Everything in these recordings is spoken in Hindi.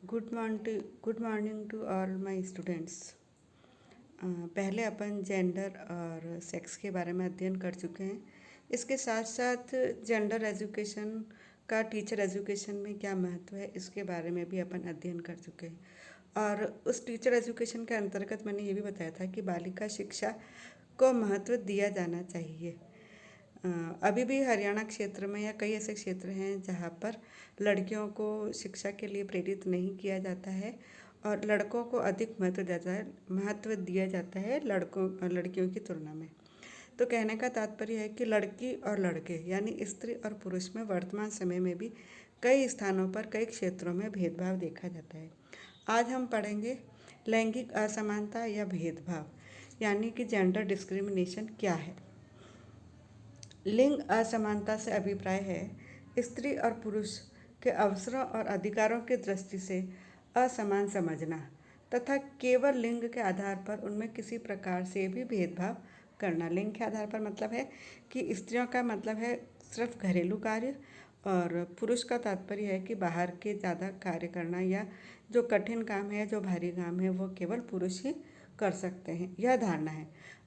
Good morning to all my students. पहले अपन जेंडर और सेक्स के बारे में अध्ययन कर चुके हैं। इसके साथ साथ जेंडर एजुकेशन का टीचर एजुकेशन में क्या महत्व है इसके बारे में भी अपन अध्ययन कर चुके हैं। और उस टीचर एजुकेशन के अंतर्गत मैंने ये भी बताया था कि बालिका शिक्षा को महत्व दिया जाना चाहिए। अभी भी हरियाणा क्षेत्र में या कई ऐसे क्षेत्र हैं जहाँ पर लड़कियों को शिक्षा के लिए प्रेरित नहीं किया जाता है और लड़कों को अधिक महत्व दिया जाता है लड़कियों की तुलना में। तो कहने का तात्पर्य है कि लड़की और लड़के यानी स्त्री और पुरुष में वर्तमान समय में भी कई स्थानों पर कई क्षेत्रों में भेदभाव देखा जाता है। आज हम पढ़ेंगे लैंगिक असमानता या भेदभाव यानी कि जेंडर डिस्क्रिमिनेशन क्या है। लिंग असमानता से अभिप्राय है स्त्री और पुरुष के अवसरों और अधिकारों की दृष्टि से असमान समझना तथा केवल लिंग के आधार पर उनमें किसी प्रकार से भी भेदभाव करना। लिंग के आधार पर मतलब है कि स्त्रियों का मतलब है सिर्फ घरेलू कार्य और पुरुष का तात्पर्य है कि बाहर के ज़्यादा कार्य करना या जो कठिन काम है जो भारी काम है वो केवल पुरुष ही कर सकते हैं, यह धारणा है।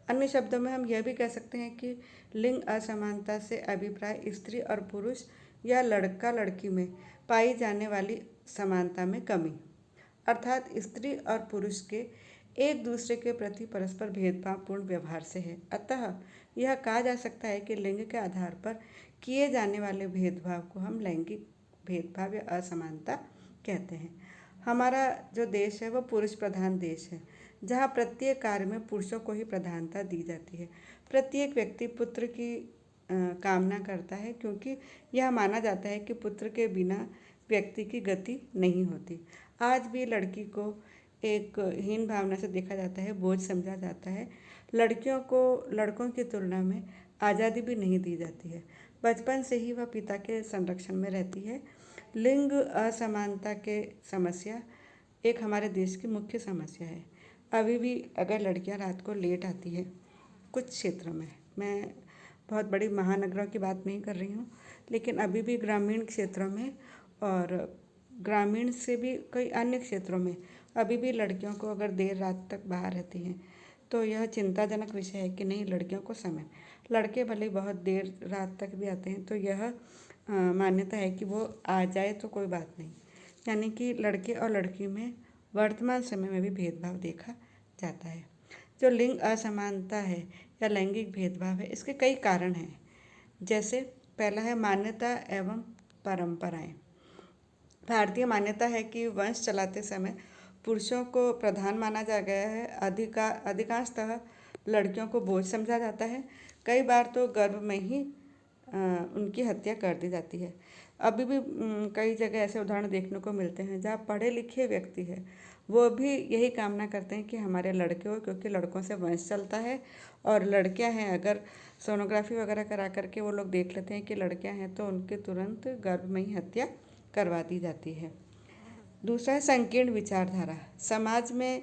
अन्य शब्दों में हम यह भी कह सकते हैं कि लिंग असमानता से अभिप्राय स्त्री और पुरुष या लड़का लड़की में पाई जाने वाली समानता में कमी, अर्थात स्त्री और पुरुष के एक दूसरे के प्रति परस्पर भेदभावपूर्ण व्यवहार से है। अतः यह कहा जा सकता है कि लिंग के आधार पर किए जाने वाले भेदभाव को हम लैंगिक भेदभाव या असमानता कहते हैं। हमारा जो देश है वो पुरुष प्रधान देश है, जहाँ प्रत्येक कार्य में पुरुषों को ही प्रधानता दी जाती है। प्रत्येक व्यक्ति पुत्र की कामना करता है क्योंकि यह माना जाता है कि पुत्र के बिना व्यक्ति की गति नहीं होती। आज भी लड़की को एक हीन भावना से देखा जाता है, बोझ समझा जाता है। लड़कियों को लड़कों की तुलना में आज़ादी भी नहीं दी जाती है। बचपन से ही वह पिता के संरक्षण में रहती है। लिंग असमानता के समस्या एक हमारे देश की मुख्य समस्या है। अभी भी अगर लड़कियां रात को लेट आती है कुछ क्षेत्रों में, मैं बहुत बड़ी महानगरों की बात नहीं कर रही हूँ, लेकिन अभी भी ग्रामीण क्षेत्रों में और ग्रामीण से भी कई अन्य क्षेत्रों में अभी भी लड़कियों को अगर देर रात तक बाहर रहती हैं तो यह चिंताजनक विषय है कि नहीं, लड़कियों को समय, लड़के भले बहुत देर रात तक भी आते हैं तो यह मान्यता है कि वो आ जाए तो कोई बात नहीं। यानी कि लड़के और लड़की में वर्तमान समय में भी भेदभाव देखा जाता है। जो लिंग असमानता है या लैंगिक भेदभाव है, इसके कई कारण हैं। जैसे पहला है मान्यता एवं परंपराएं। भारतीय मान्यता है कि वंश चलाते समय पुरुषों को प्रधान माना जा गया है। अधिकांशतः लड़कियों को बोझ समझा जाता है। कई बार तो गर्भ में ही उनकी हत्या कर दी जाती है। अभी भी कई जगह ऐसे उदाहरण देखने को मिलते हैं जहाँ पढ़े लिखे व्यक्ति है वो भी यही कामना करते हैं कि हमारे लड़के हो, क्योंकि लड़कों से वंश चलता है। और लड़कियां हैं, अगर सोनोग्राफी वगैरह करा करके वो लोग देख लेते हैं कि लड़कियां हैं तो उनके तुरंत गर्भ में ही हत्या करवा दी जाती है। दूसरा है संकीर्ण विचारधारा। समाज में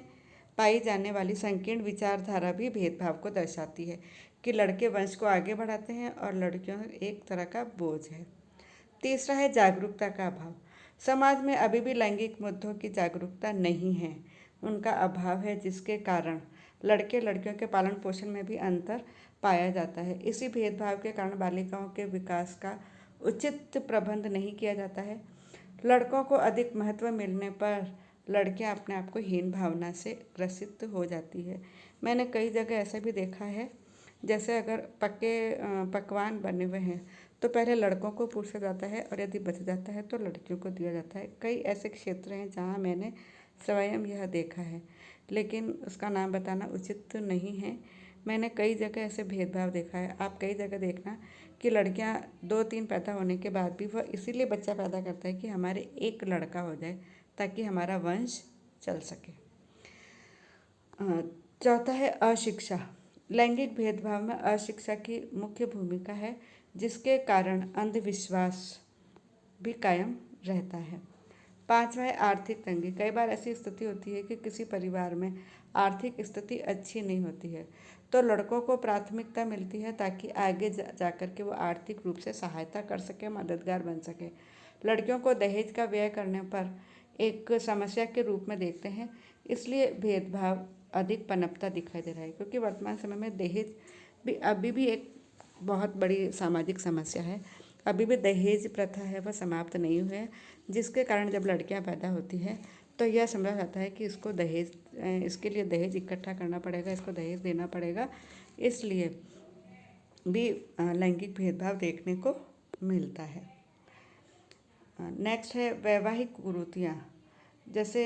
पाई जाने वाली संकीर्ण विचारधारा भी भेदभाव को दर्शाती है कि लड़के वंश को आगे बढ़ाते हैं और लड़कियों एक तरह का बोझ है। तीसरा है जागरूकता का अभाव। समाज में अभी भी लैंगिक मुद्दों की जागरूकता नहीं है, उनका अभाव है, जिसके कारण लड़के लड़कियों के पालन पोषण में भी अंतर पाया जाता है। इसी भेदभाव के कारण बालिकाओं के विकास का उचित प्रबंध नहीं किया जाता है। लड़कों को अधिक महत्व मिलने पर लड़कियां अपने आप को हीन भावना से ग्रसित हो जाती है। मैंने कई जगह ऐसा भी देखा है, जैसे अगर पकवान बने हुए हैं तो पहले लड़कों को पूछा जाता है और यदि बच जाता है तो लड़कियों को दिया जाता है। कई ऐसे क्षेत्र हैं जहाँ मैंने स्वयं यह देखा है, लेकिन उसका नाम बताना उचित नहीं है। मैंने कई जगह ऐसे भेदभाव देखा है। आप कई जगह देखना कि लड़कियां 2-3 पैदा होने के बाद भी वह इसीलिए बच्चा पैदा करता है कि हमारे एक लड़का हो जाए ताकि हमारा वंश चल सके। चौथा है अशिक्षा। लैंगिक भेदभाव में अशिक्षा की मुख्य भूमिका है, जिसके कारण अंधविश्वास भी कायम रहता है। पांचवा है आर्थिक तंगी। कई बार ऐसी स्थिति होती है कि किसी परिवार में आर्थिक स्थिति अच्छी नहीं होती है तो लड़कों को प्राथमिकता मिलती है ताकि आगे जाकर के वो आर्थिक रूप से सहायता कर सके, मददगार बन सके। लड़कियों को दहेज का व्यय करने पर एक समस्या के रूप में देखते हैं, इसलिए भेदभाव अधिक पनपता दिखाई दे रहा है। क्योंकि वर्तमान समय में दहेज भी अभी भी एक बहुत बड़ी सामाजिक समस्या है। अभी भी दहेज प्रथा है वह समाप्त नहीं हुई है, जिसके कारण जब लड़कियां पैदा होती हैं तो यह समझा जाता है कि इसको दहेज, इसके लिए दहेज इकट्ठा करना पड़ेगा, इसको दहेज देना पड़ेगा। इसलिए भी लैंगिक भेदभाव देखने को मिलता है। नेक्स्ट है वैवाहिक कुरीतियाँ, जैसे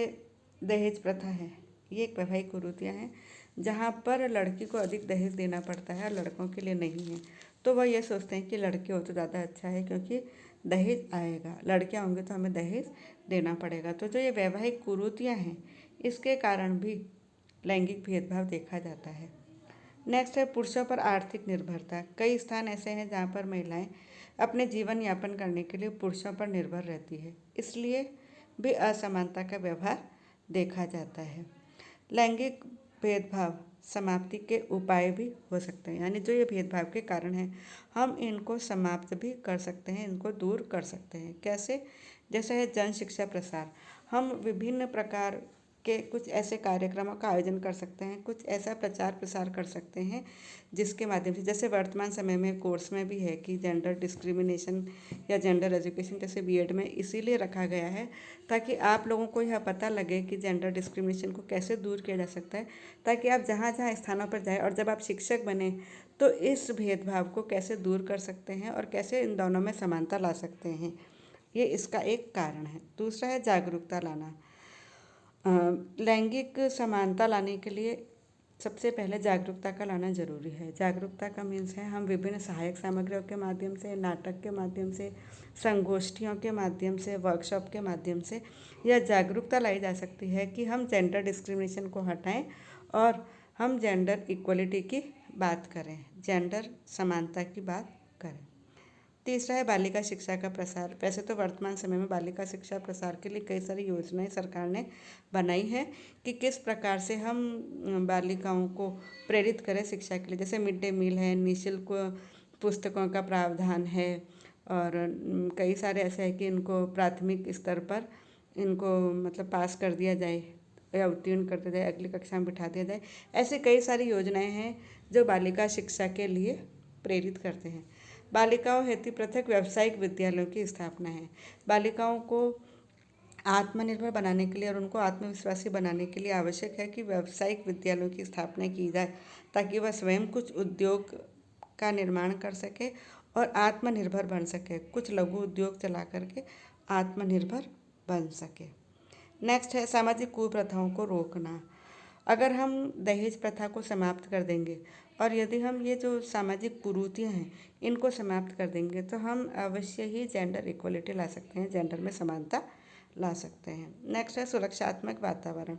दहेज प्रथा है। ये एक वैवाहिक कुरीतियाँ हैं जहाँ पर लड़की को अधिक दहेज देना पड़ता है, लड़कों के लिए नहीं है। तो वह ये सोचते हैं कि लड़के हो तो ज़्यादा अच्छा है, क्योंकि दहेज आएगा, लड़कियाँ होंगे तो हमें दहेज देना पड़ेगा। तो जो ये वैवाहिक कुरीतियाँ हैं, इसके कारण भी लैंगिक भेदभाव देखा जाता है। नेक्स्ट है पुरुषों पर आर्थिक निर्भरता। कई स्थान ऐसे हैं जहाँ पर महिलाएं अपने जीवन यापन करने के लिए पुरुषों पर निर्भर रहती है, इसलिए भी असमानता का व्यवहार देखा जाता है। लैंगिक भेदभाव समाप्ति के उपाय भी हो सकते हैं, यानी जो ये भेदभाव के कारण हैं हम इनको समाप्त भी कर सकते हैं, इनको दूर कर सकते हैं। कैसे? जैसे है जन शिक्षा प्रसार। हम विभिन्न प्रकार के कुछ ऐसे कार्यक्रमों का आयोजन कर सकते हैं, कुछ ऐसा प्रचार प्रसार कर सकते हैं जिसके माध्यम से, जैसे वर्तमान समय में कोर्स में भी है कि जेंडर डिस्क्रिमिनेशन या जेंडर एजुकेशन जैसे बीएड में इसीलिए रखा गया है ताकि आप लोगों को यह पता लगे कि जेंडर डिस्क्रिमिनेशन को कैसे दूर किया जा सकता है, ताकि आप जहाँ जहाँ स्थानों पर जाएँ और जब आप शिक्षक बने तो इस भेदभाव को कैसे दूर कर सकते हैं और कैसे इन दोनों में समानता ला सकते हैं। ये इसका एक कारण है। दूसरा है जागरूकता लाना। लैंगिक समानता लाने के लिए सबसे पहले जागरूकता का लाना जरूरी है। जागरूकता का मीन्स है हम विभिन्न सहायक सामग्रियों के माध्यम से, नाटक के माध्यम से, संगोष्ठियों के माध्यम से, वर्कशॉप के माध्यम से यह जागरूकता लाई जा सकती है कि हम जेंडर डिस्क्रिमिनेशन को हटाएं और हम जेंडर इक्वलिटी की बात करें, जेंडर समानता की बात करें। तीसरा है बालिका शिक्षा का प्रसार। वैसे तो वर्तमान समय में बालिका शिक्षा प्रसार के लिए कई सारी योजनाएं सरकार ने बनाई है कि किस प्रकार से हम बालिकाओं को प्रेरित करें शिक्षा के लिए। जैसे मिड डे मील है, निःशुल्क पुस्तकों का प्रावधान है, और कई सारे ऐसे हैं कि इनको प्राथमिक स्तर पर इनको मतलब पास कर दिया जाए या उत्तीर्ण कर दिया जाए, अगली कक्षा में बिठा दिया जाए। ऐसे कई सारी योजनाएं हैं जो बालिका शिक्षा के लिए प्रेरित करते हैं। बालिकाओं हेतु पृथक व्यावसायिक विद्यालयों की स्थापना है। बालिकाओं को आत्मनिर्भर बनाने के लिए और उनको आत्मविश्वासी बनाने के लिए आवश्यक है कि व्यावसायिक विद्यालयों की स्थापना की जाए, ताकि वह स्वयं कुछ उद्योग का निर्माण कर सके और आत्मनिर्भर बन सके, कुछ लघु उद्योग चला करके आत्मनिर्भर बन सके। नेक्स्ट है सामाजिक कुप्रथाओं को रोकना। अगर हम दहेज प्रथा को समाप्त कर देंगे और यदि हम ये जो सामाजिक कुरीतियाँ हैं इनको समाप्त कर देंगे तो हम अवश्य ही जेंडर इक्वलिटी ला सकते हैं, जेंडर में समानता ला सकते हैं। नेक्स्ट है सुरक्षात्मक वातावरण।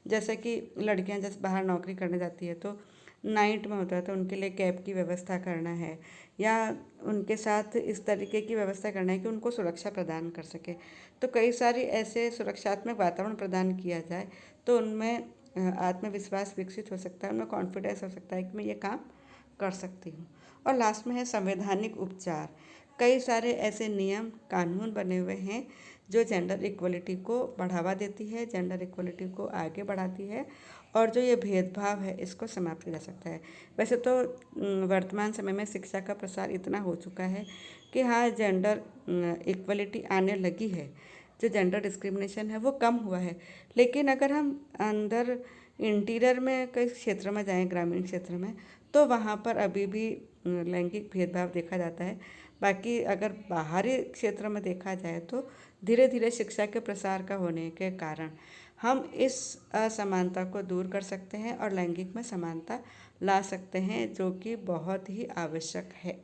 जैसे कि लड़कियां जैसे बाहर नौकरी करने जाती है तो नाइट में होता है तो उनके लिए कैब की व्यवस्था करना है, या उनके साथ इस तरीके की व्यवस्था करना है कि उनको सुरक्षा प्रदान कर सके। तो कई सारी ऐसे सुरक्षात्मक वातावरण प्रदान किया जाए तो उनमें आत्मविश्वास विकसित हो सकता है, उनमें कॉन्फिडेंस हो सकता है कि मैं ये काम कर सकती हूँ। और लास्ट में है संवैधानिक उपचार। कई सारे ऐसे नियम कानून बने हुए हैं जो जेंडर इक्वलिटी को बढ़ावा देती है, जेंडर इक्वलिटी को आगे बढ़ाती है, और जो ये भेदभाव है इसको समाप्त किया जा सकता है। वैसे तो वर्तमान समय में शिक्षा का प्रसार इतना हो चुका है कि हाँ जेंडर इक्वलिटी आने लगी है, जो जेंडर डिस्क्रिमिनेशन है वो कम हुआ है। लेकिन अगर हम अंदर इंटीरियर में कई क्षेत्र में जाएं, ग्रामीण क्षेत्र में, तो वहाँ पर अभी भी लैंगिक भेदभाव देखा जाता है। बाकी अगर बाहरी क्षेत्र में देखा जाए तो धीरे धीरे शिक्षा के प्रसार का होने के कारण हम इस असमानता को दूर कर सकते हैं और लैंगिक में समानता ला सकते हैं, जो कि बहुत ही आवश्यक है।